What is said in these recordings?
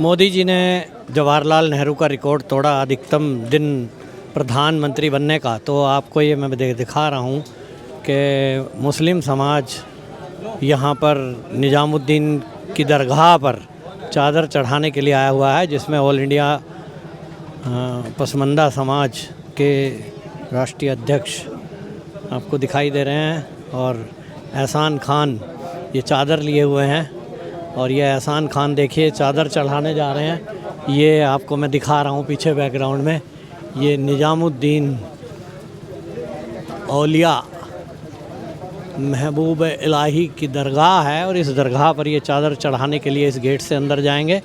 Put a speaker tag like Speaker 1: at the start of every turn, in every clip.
Speaker 1: मोदी जी ने जवाहरलाल नेहरू का रिकॉर्ड तोड़ा अधिकतम दिन प्रधानमंत्री बनने का। तो आपको ये मैं दिखा रहा हूँ कि मुस्लिम समाज यहाँ पर निजामुद्दीन की दरगाह पर चादर चढ़ाने के लिए आया हुआ है, जिसमें ऑल इंडिया पसमानदा समाज के राष्ट्रीय अध्यक्ष आपको दिखाई दे रहे हैं और एहसान खान ये चादर लिए हुए हैं। और ये एहसान खान देखिए चादर चढ़ाने जा रहे हैं। ये आपको मैं दिखा रहा हूँ पीछे बैकग्राउंड में, ये निजामुद्दीन औलिया महबूब इलाही की दरगाह है और इस दरगाह पर ये चादर चढ़ाने के लिए इस गेट से अंदर जाएंगे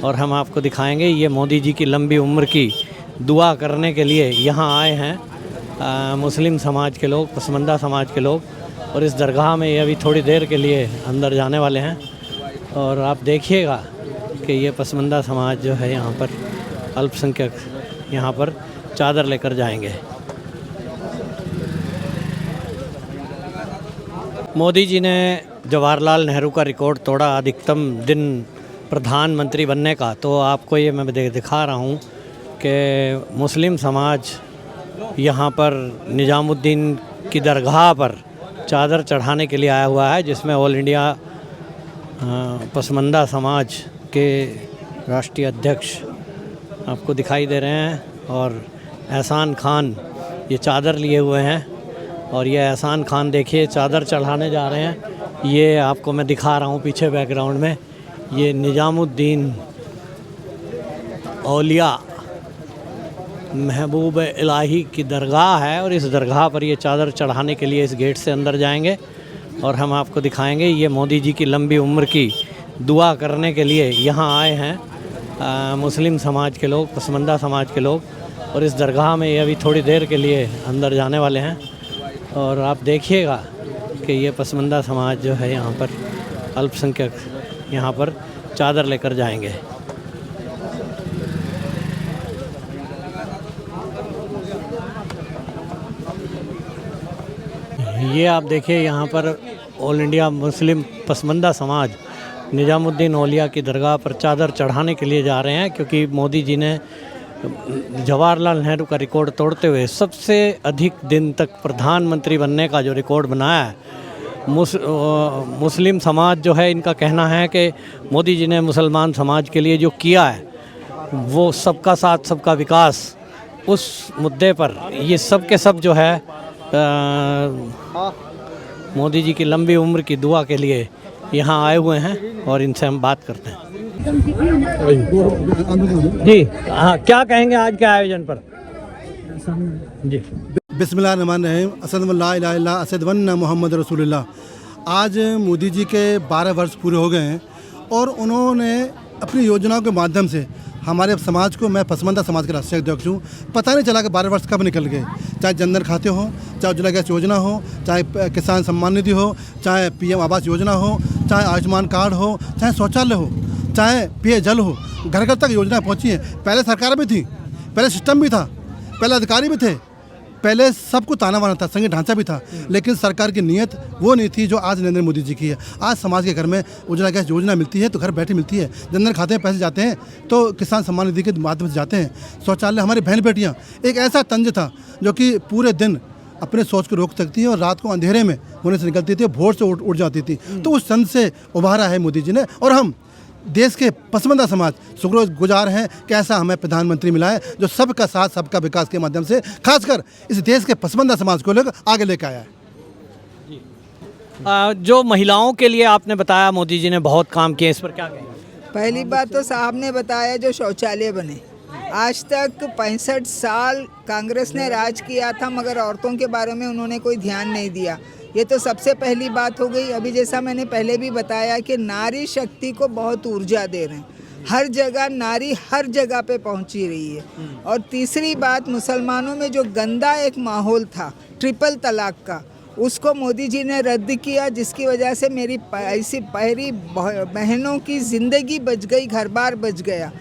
Speaker 1: और हम आपको दिखाएंगे। ये मोदी जी की लंबी उम्र की दुआ करने के लिए यहाँ आए हैं मुस्लिम समाज के लोग, पसमानदा समाज के लोग, और इस दरगाह में ये अभी थोड़ी देर के लिए अंदर जाने वाले हैं। और आप देखिएगा कि ये पसमानदा समाज जो है यहाँ पर अल्पसंख्यक यहाँ पर चादर लेकर जाएंगे। मोदी जी ने जवाहरलाल नेहरू का रिकॉर्ड तोड़ा अधिकतम दिन प्रधानमंत्री बनने का। तो आपको ये मैं दिखा रहा हूँ कि मुस्लिम समाज यहाँ पर निजामुद्दीन की दरगाह पर चादर चढ़ाने के लिए आया हुआ है, जिसमें ऑल इंडिया पसमानदा समाज के राष्ट्रीय अध्यक्ष आपको दिखाई दे रहे हैं और एहसान खान ये चादर लिए हुए हैं। और ये एहसान खान देखिए चादर चढ़ाने जा रहे हैं। ये आपको मैं दिखा रहा हूँ पीछे बैकग्राउंड में, ये निजामुद्दीन औलिया महबूब इलाही की दरगाह है और इस दरगाह पर ये चादर चढ़ाने के लिए इस गेट से अंदर जाएंगे और हम आपको दिखाएंगे। ये मोदी जी की लंबी उम्र की दुआ करने के लिए यहाँ आए हैं मुस्लिम समाज के लोग, पसमानदा समाज के लोग, और इस दरगाह में ये अभी थोड़ी देर के लिए अंदर जाने वाले हैं। और आप देखिएगा कि ये पसमानदा समाज जो है यहाँ पर अल्पसंख्यक यहाँ पर चादर लेकर जाएंगे। ये आप देखिए यहाँ पर ऑल इंडिया मुस्लिम पसमानदा समाज निजामुद्दीन औलिया की दरगाह पर चादर चढ़ाने के लिए जा रहे हैं, क्योंकि मोदी जी ने जवाहरलाल नेहरू का रिकॉर्ड तोड़ते हुए सबसे अधिक दिन तक प्रधानमंत्री बनने का जो रिकॉर्ड बनाया है। मुस्लिम समाज जो है, इनका कहना है कि मोदी जी ने मुसलमान समाज के लिए जो किया है वो सबका साथ सबका विकास, उस मुद्दे पर ये सब के सब जो है मोदी जी की लंबी उम्र की दुआ के लिए यहाँ आए हुए हैं और इनसे हम बात करते हैं। जी हाँ, क्या कहेंगे आज के आयोजन पर? जी
Speaker 2: बिस्मिल्लाहिर्रहमानिर्रहीम, असदुल्ला इला इल्ला असदवन्ना मोहम्मद रसूलुल्लाह। आज मोदी जी के 12 वर्ष पूरे हो गए हैं और उन्होंने अपनी योजनाओं के माध्यम से हमारे समाज को, मैं पसमानदा समाज का राष्ट्रीय अध्यक्ष हूँ, पता नहीं चला कि 12 वर्ष कब निकल गए। चाहे जनधन खाते हो, चाहे उज्ज्वला गैस योजना हो, चाहे किसान सम्मान निधि हो, चाहे पीएम आवास योजना हो, चाहे आयुष्मान कार्ड हो, चाहे शौचालय हो, चाहे पेयजल हो, घर घर तक योजना पहुँची है। पहले सरकार भी थी, पहले सिस्टम भी था, पहले अधिकारी भी थे, पहले सब कुछ ताना बाना था, संघीय ढांचा भी था, लेकिन सरकार की नीयत वो नहीं थी जो आज नरेंद्र मोदी जी की है। आज समाज के घर में उज्ज्वला गैस योजना मिलती है तो घर बैठे मिलती है, जनधन खाते में पैसे जाते हैं तो किसान सम्मान निधि के माध्यम से जाते हैं, शौचालय, हमारी बहन बेटियाँ, एक ऐसा तंज था जो कि पूरे दिन अपने सोच को रोक सकती है और रात को अंधेरे में होने से निकलती थी, भोर से उठ जाती थी। तो उस तंज से उभारा है मोदी जी ने और हम देश के पसमानदा समाज शुक्रगुजार हैं कि ऐसा हमें प्रधानमंत्री मिला है जो सबका साथ सबका विकास के माध्यम से खासकर इस देश के पसमानदा समाज को लेकर आगे लेकर आया है।
Speaker 1: जो महिलाओं के लिए आपने बताया मोदी जी ने बहुत काम किए, इस पर क्या कहेंगे?
Speaker 3: पहली बात तो साहब ने बताया जो शौचालय बने। आज तक 65 साल कांग्रेस ने राज किया था, मगर औरतों के बारे में उन्होंने कोई ध्यान नहीं दिया। ये तो सबसे पहली बात हो गई। अभी जैसा मैंने पहले भी बताया कि नारी शक्ति को बहुत ऊर्जा दे रहे हैं, हर जगह नारी हर जगह पे पहुंची रही है। और तीसरी बात, मुसलमानों में जो गंदा एक माहौल था ट्रिपल तलाक का, उसको मोदी जी ने रद्द किया, जिसकी वजह से मेरी ऐसी पहरी बहनों की ज़िंदगी बच गई, घर बार बच गया।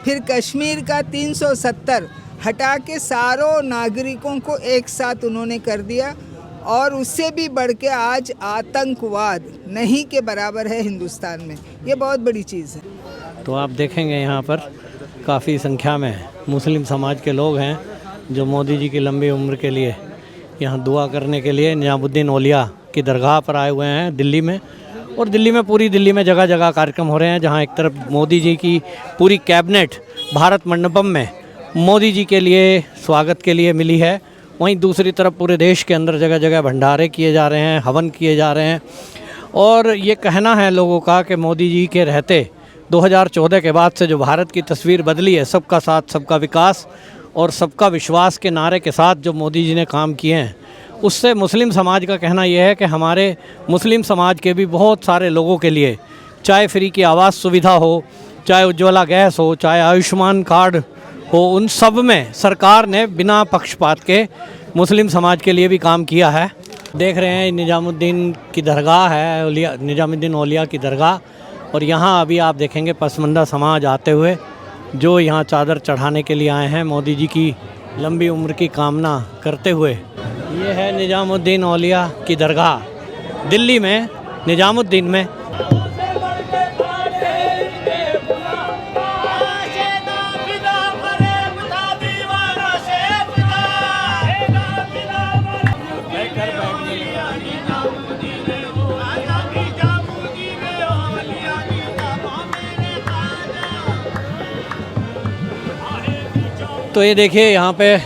Speaker 3: फिर कश्मीर का 370 हटा के सारों नागरिकों को एक साथ उन्होंने कर दिया और उससे भी बढ़ के आज आतंकवाद नहीं के बराबर है हिंदुस्तान में। ये बहुत बड़ी चीज़ है।
Speaker 1: तो आप देखेंगे यहाँ पर काफ़ी संख्या में मुस्लिम समाज के लोग हैं जो मोदी जी की लंबी उम्र के लिए यहाँ दुआ करने के लिए निजामुद्दीन औलिया की दरगाह पर आए हुए हैं दिल्ली में। और दिल्ली में, पूरी दिल्ली में जगह जगह कार्यक्रम हो रहे हैं, जहाँ एक तरफ मोदी जी की पूरी कैबिनेट भारत मंडपम में मोदी जी के लिए स्वागत के लिए मिली है, वहीं दूसरी तरफ पूरे देश के अंदर जगह जगह भंडारे किए जा रहे हैं, हवन किए जा रहे हैं। और ये कहना है लोगों का कि मोदी जी के रहते 2014 के बाद से जो भारत की तस्वीर बदली है, सबका साथ सबका विकास और सबका विश्वास के नारे के साथ जो मोदी जी ने काम किए हैं, उससे मुस्लिम समाज का कहना यह है कि हमारे मुस्लिम समाज के भी बहुत सारे लोगों के लिए, चाहे फ्री की आवास सुविधा हो, चाहे उज्ज्वला गैस हो, चाहे आयुष्मान कार्ड हो, उन सब में सरकार ने बिना पक्षपात के मुस्लिम समाज के लिए भी काम किया है। देख रहे हैं निजामुद्दीन की दरगाह है, निजामुद्दीन औलिया की दरगाह, और यहाँ अभी आप देखेंगे पसमंदा समाज आते हुए जो यहाँ चादर चढ़ाने के लिए आए हैं मोदी जी की लंबी उम्र की कामना करते हुए। ये है निजामुद्दीन औलिया की दरगाह दिल्ली में, निजामुद्दीन में। तो ये देखिए यहाँ पे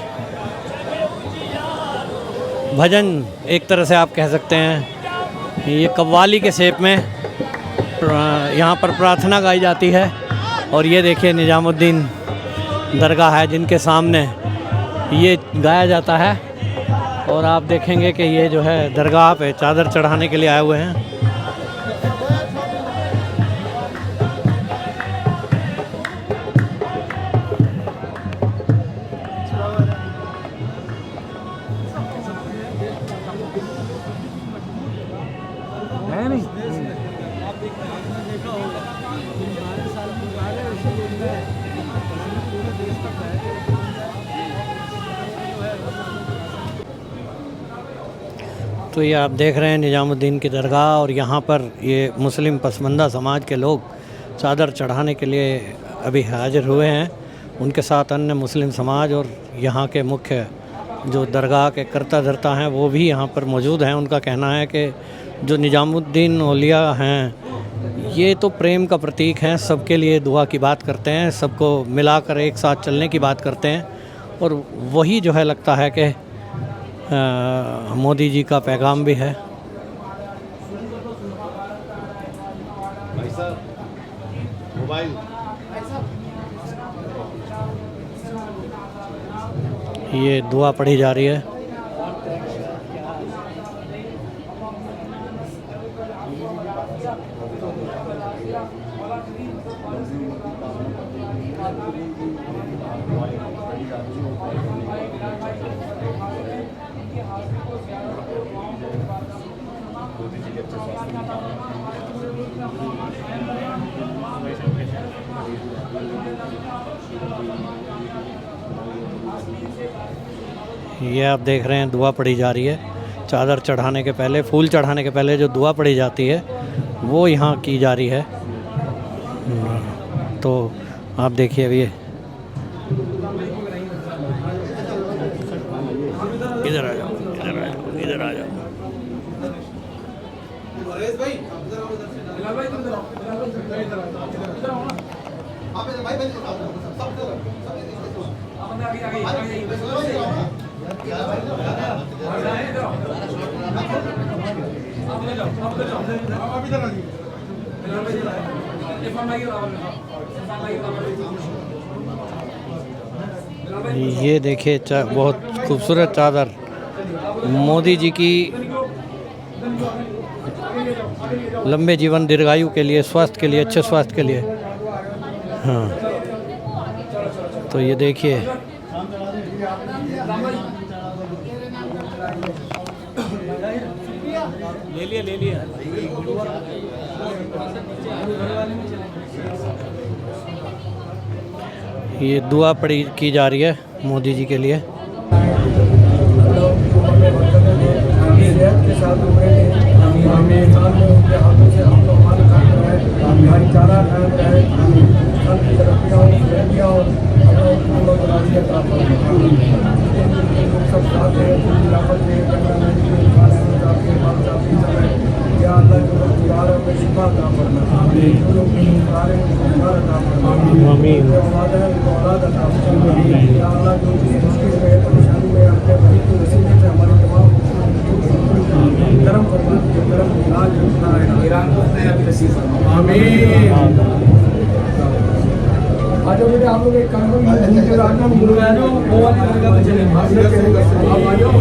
Speaker 1: भजन एक तरह से आप कह सकते हैं, ये कव्वाली के शेप में यहाँ पर प्रार्थना गाई जाती है। और ये देखिए निजामुद्दीन दरगाह है जिनके सामने ये गाया जाता है। और आप देखेंगे कि ये जो है दरगाह पे चादर चढ़ाने के लिए आए हुए हैं। तो ये आप देख रहे हैं निजामुद्दीन की दरगाह, और यहाँ पर ये मुस्लिम पसमंदा समाज के लोग चादर चढ़ाने के लिए अभी हाजिर हुए हैं। उनके साथ अन्य मुस्लिम समाज और यहाँ के मुख्य जो दरगाह के कर्ता धर्ता हैं वो भी यहाँ पर मौजूद हैं। उनका कहना है कि जो निजामुद्दीन औलिया हैं ये तो प्रेम का प्रतीक हैं, सबके लिए दुआ की बात करते हैं, सबको मिलाकर एक साथ चलने की बात करते हैं। और वही जो है लगता है कि मोदी जी का पैगाम भी है। ये दुआ पढ़ी जा रही है। ये आप देख रहे हैं दुआ पढ़ी जा रही है। चादर चढ़ाने के पहले, फूल चढ़ाने के पहले जो दुआ पढ़ी जाती है वो यहाँ की जा रही है। तो आप देखिए अभी इधर आ जाओ, इधर आ जाओ, इधर आ जाओ। ये देखिए बहुत खूबसूरत चादर मोदी जी की लंबे जीवन दीर्घायु के लिए, स्वास्थ्य के लिए, अच्छे स्वास्थ्य के लिए। हाँ, तो ये देखिए ले लिया। ये दुआ पढ़ी की जा रही है मोदी जी के लिए।
Speaker 4: भाईचारा आज बेटे आप लोग एक काम करो, जो राजना में गुरु है जो वो वाली जगह पे चलेंगे, आप आ जाओ।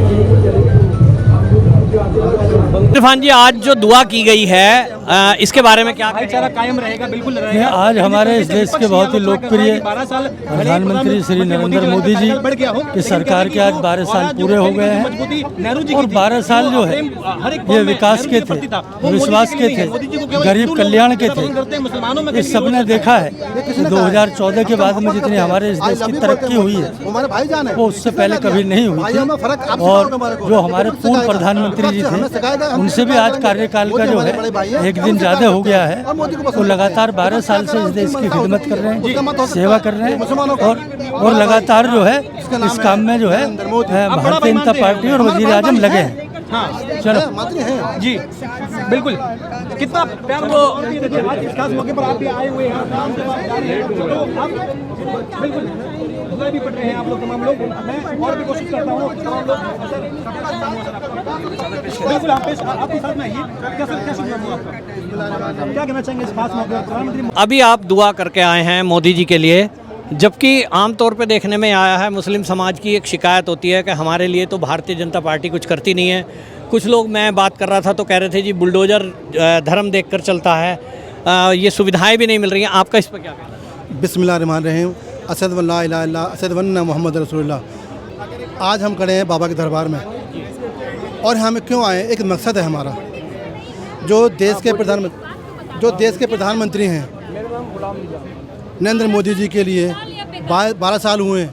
Speaker 1: इरफान जी, आज जो दुआ की गई है इसके बारे में क्या
Speaker 5: भाईचारा कायम रहेगा, बिल्कुल रहेगा।
Speaker 6: आज हमारे इस देश के बहुत ही लोकप्रिय प्रधानमंत्री श्री नरेंद्र मोदी जी की सरकार के आज 12 साल पूरे हो गए हैं और 12 साल जो है ये विकास के थे, विश्वास के थे, गरीब कल्याण के थे। इस सबने देखा है कि 2014 के बाद में जितनी हमारे इस देश की तरक्की हुई है वो उससे पहले कभी नहीं हुई थी। और जो हमारे पूर्व प्रधानमंत्री जी थे उनसे भी आज कार्यकाल का जो है एक दिन ज्यादा हो गया है। तो लगातार 12 साल से इस देश की खिदमत कर रहे हैं, सेवा कर रहे हैं और लगातार जो है इस काम में जो है भारतीय जनता पार्टी और वजीर आजम लगे हैं। चलो
Speaker 5: जी बिल्कुल, कितना प्यार तो आज इस खास मौके पर आप भी आए हुए हैं, तो आप बिल्कुल दुआ भी पढ़ रहे हैं आप लोग, तमाम लोग। मैं और भी कोशिश करता हूँ तमाम लोग बिल्कुल आपके साथ में आइए। क्या शुक्रिया आपका, क्या कहना चाहेंगे इस खास मौके पर प्रधानमंत्री?
Speaker 1: अभी आप दुआ करके आए हैं मोदी जी के लिए, जबकि आमतौर पे देखने में आया है मुस्लिम समाज की एक शिकायत होती है कि हमारे लिए तो भारतीय जनता पार्टी कुछ करती नहीं है। कुछ लोग, मैं बात कर रहा था तो कह रहे थे जी बुलडोज़र धर्म देखकर चलता है, ये सुविधाएं भी नहीं मिल रही हैं। आपका इस पर क्या कहना है?
Speaker 2: बिस्मिल्लाहिर्रहमानिर्रहीम, अशहदु अल्ला इलाहा इल्लल्लाह, अशहदु अन्ना मुहम्मद रसूलुल्लाह। आज हम खड़े हैं बाबा के दरबार में और हम क्यों आए, एक मकसद है हमारा। जो देश के प्रधानमंत्री हैं नरेंद्र मोदी जी के लिए 12 साल हुए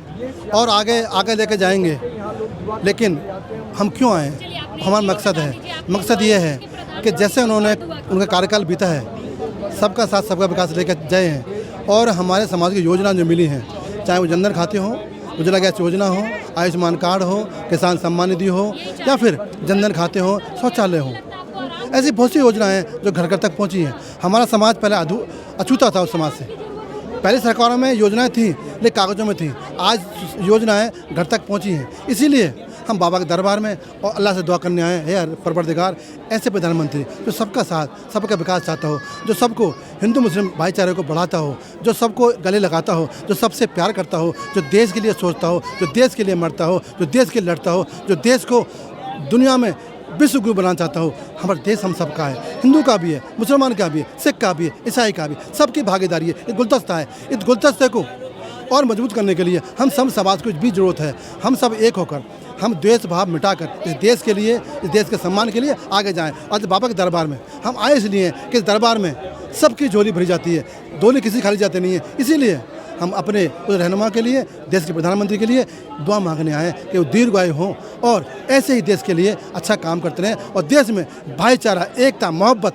Speaker 2: और आगे लेके जाएंगे, लेकिन हम क्यों आए, हमारा मकसद ये है कि जैसे उनका कार्यकाल बीता है, सबका साथ सबका विकास लेकर गए हैं और हमारे समाज की योजना जो मिली हैं, चाहे वो जनधन खाते हो, उज्ज्वला गैस योजना हो, आयुष्मान कार्ड हो, किसान सम्मान निधि हो या फिर जनधन खाते हो, शौचालय हो, ऐसी बहुत सी योजनाएं जो घर घर तक पहुंची हैं। हमारा समाज पहले अछूता था, उस समाज से पहले सरकारों में योजनाएं थी लेकिन कागज़ों में थी, आज योजनाएं घर तक पहुंची हैं। इसीलिए हम बाबा के दरबार में और अल्लाह से दुआ करने आए हैं, हे परवरदिगार, ऐसे प्रधानमंत्री जो सबका साथ सबका विकास चाहता हो, जो सबको हिंदू मुस्लिम भाईचारे को बढ़ाता हो, जो सबको गले लगाता हो, जो सबसे प्यार करता हो, जो देश के लिए सोचता हो, जो देश के लिए मरता हो, जो देश के लिए लड़ता हो, जो देश को दुनिया में विश्व गुरु बनाना चाहता हो। हमारा देश हम सबका है, हिंदू का भी है, मुसलमान का भी है, सिख का भी है, ईसाई का भी, सबकी भागीदारी है। ये गुलदस्ता है, इस गुलदस्ते को और मजबूत करने के लिए हम सब समाज को भी जरूरत है। हम सब एक होकर, हम द्वेष भाव मिटाकर इस देश के लिए, इस देश के सम्मान के लिए आगे जाएं। आज बाबा के दरबार में हम आए इसलिए कि इस दरबार में सबकी झोली भरी जाती है, डोली किसी खाली जाती नहीं है। इसीलिए हम अपने उस रहनुमा के लिए, देश के प्रधानमंत्री के लिए दुआ मांगने आए कि वो दीर्घायु हों और ऐसे ही देश के लिए अच्छा काम करते रहें और देश में भाईचारा, एकता, मोहब्बत,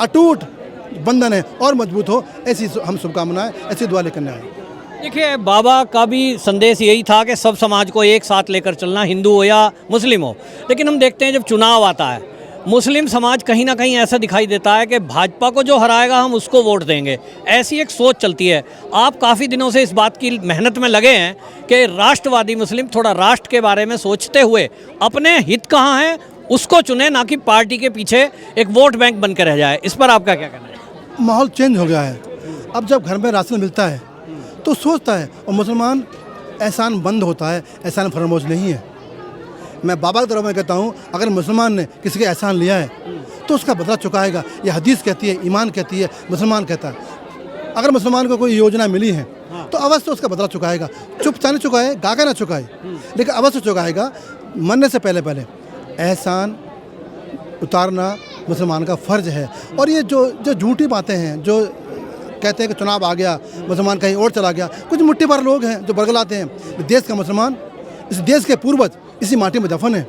Speaker 2: अटूट बंधन है और मजबूत हो, ऐसी हम शुभकामनाएं, ऐसी दुआ लेकर आए।
Speaker 1: देखिए, बाबा का भी संदेश यही था कि सब समाज को एक साथ लेकर चलना, हिंदू हो या मुस्लिम हो। लेकिन हम देखते हैं जब चुनाव आता है, मुस्लिम समाज कहीं ना कहीं ऐसा दिखाई देता है कि भाजपा को जो हराएगा हम उसको वोट देंगे, ऐसी एक सोच चलती है। आप काफ़ी दिनों से इस बात की मेहनत में लगे हैं कि राष्ट्रवादी मुस्लिम थोड़ा राष्ट्र के बारे में सोचते हुए अपने हित कहाँ हैं उसको चुने, ना कि पार्टी के पीछे एक वोट बैंक बन के रह जाए। इस पर आपका क्या कहना है?
Speaker 2: माहौल चेंज हो गया है। अब जब घर में राशन मिलता है तो सोचता है, और मुसलमान एहसान बंद होता है, एहसान फरामोश नहीं है। मैं बाबा के दरबार में कहता हूँ, अगर मुसलमान ने किसी का एहसान लिया है तो उसका बदला चुकाएगा। ये हदीस कहती है, ईमान कहती है, मुसलमान कहता है। अगर मुसलमान को कोई योजना मिली है तो अवश्य उसका बदला चुकाएगा। चुपचाप न चुकाए, गागा ना चुकाए, लेकिन अवश्य चुकाएगा। मरने से पहले एहसान उतारना मुसलमान का फ़र्ज है। और ये जो झूठी बातें हैं, जो कहते हैं कि चुनाव आ गया, मुसलमान कहीं और चला गया, कुछ मुट्ठी भर लोग हैं जो बरगलाते हैं। देश का मुसलमान, इस देश के पूर्वज इसी माटी में दफन है।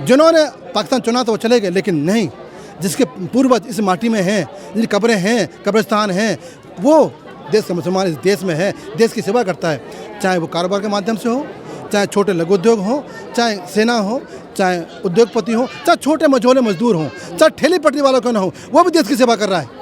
Speaker 2: जिन्होंने पाकिस्तान चुना तो वो चले गए, लेकिन नहीं, जिसके पूर्वज इस माटी में हैं, जिनकी कब्रें हैं, कब्रिस्तान हैं, वो देश का मुसलमान इस देश में है, देश की सेवा करता है, चाहे वो कारोबार के माध्यम से हो, चाहे छोटे लघु उद्योग हो, चाहे सेना हो, चाहे उद्योगपति हो, चाहे छोटे मझोले मजदूर हों, चाहे ठेली पटरी वालों का ना हो, वो भी देश की सेवा कर रहा है।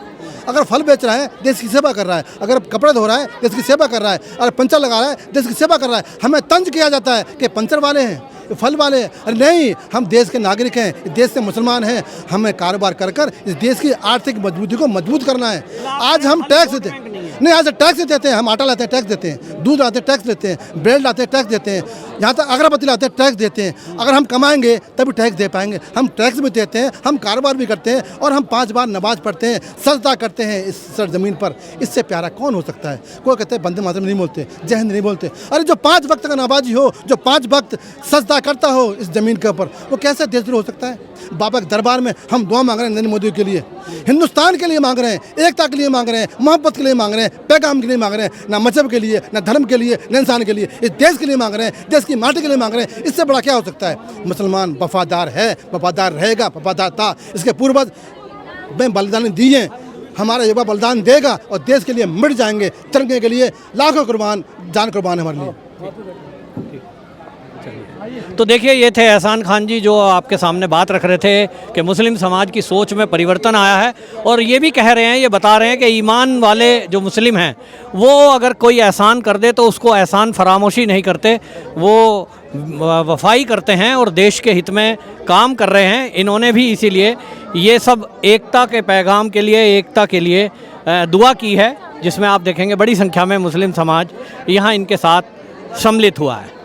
Speaker 2: अगर फल बेच रहा है, देश की सेवा कर रहा है। अगर कपड़े धो रहा है, देश की सेवा कर रहा है। अगर पंचर लगा रहा है, देश की सेवा कर रहा है। हमें तंज किया जाता है कि पंचर वाले हैं, फल वाले हैं। अरे नहीं, हम देश के नागरिक हैं, इस देश से मुसलमान हैं। हमें कारोबार कर कर इस देश की आर्थिक मजबूती को मजबूत करना है। आज हम टैक्स देते हैं, नहीं आज टैक्स देते हैं। हम आटा लाते हैं, टैक्स देते हैं। दूध लाते हैं, टैक्स देते हैं। ब्रेड लाते हैं, टैक्स देते हैं। यहाँ तक अगरबत्ती लाते हैं, टैक्स देते हैं। अगर हम कमाएंगे तभी टैक्स दे पाएंगे। हम टैक्स भी देते हैं, हम कारोबार भी करते हैं, और हम 5 बार नमाज पढ़ते हैं, सजदा करते हैं इस सरजमीन पर। इससे प्यारा कौन हो सकता है? कोई कहते हैं वंदे मातरम नहीं बोलते, जय हिंद नहीं बोलते। अरे जो 5 वक्त का नमाजी हो, जो 5 वक्त सजदा करता हो इस ज़मीन के ऊपर, वो कैसे देशद्रोह हो सकता है? बाबा के दरबार में हम दुआ मांग रहे हैं नरेंद्र मोदी के लिए, हिंदुस्तान के लिए मांग रहे हैं, एकता के लिए मांग रहे हैं, मोहब्बत के लिए मांग रहे हैं, पैगाम के लिए मांग रहे हैं, ना मजहब के लिए, ना धर्म के लिए, ना इंसान के लिए, इस देश के लिए मांग रहे हैं, देश की माटी के लिए मांग रहे हैं। इससे बड़ा क्या हो सकता है? मुसलमान वफादार है, वफादार रहेगा, वफादार था। इसके पूर्वज में बलिदान दिए, हमारा युवा बलिदान देगा और देश के लिए मिट जाएंगे। तिरंगे के लिए लाखों कुर्बान, जान कुर्बान है हमारे लिए।
Speaker 1: तो देखिए, ये थे एहसान खान जी जो आपके सामने बात रख रहे थे कि मुस्लिम समाज की सोच में परिवर्तन आया है, और ये भी कह रहे हैं, ये बता रहे हैं कि ईमान वाले जो मुस्लिम हैं वो अगर कोई एहसान कर दे तो उसको एहसान फरामोशी नहीं करते, वो वफाई करते हैं और देश के हित में काम कर रहे हैं। इन्होंने भी इसीलिए ये सब एकता के पैगाम के लिए, एकता के लिए दुआ की है, जिसमें आप देखेंगे बड़ी संख्या में मुस्लिम समाज यहाँ इनके साथ सम्मिलित हुआ है।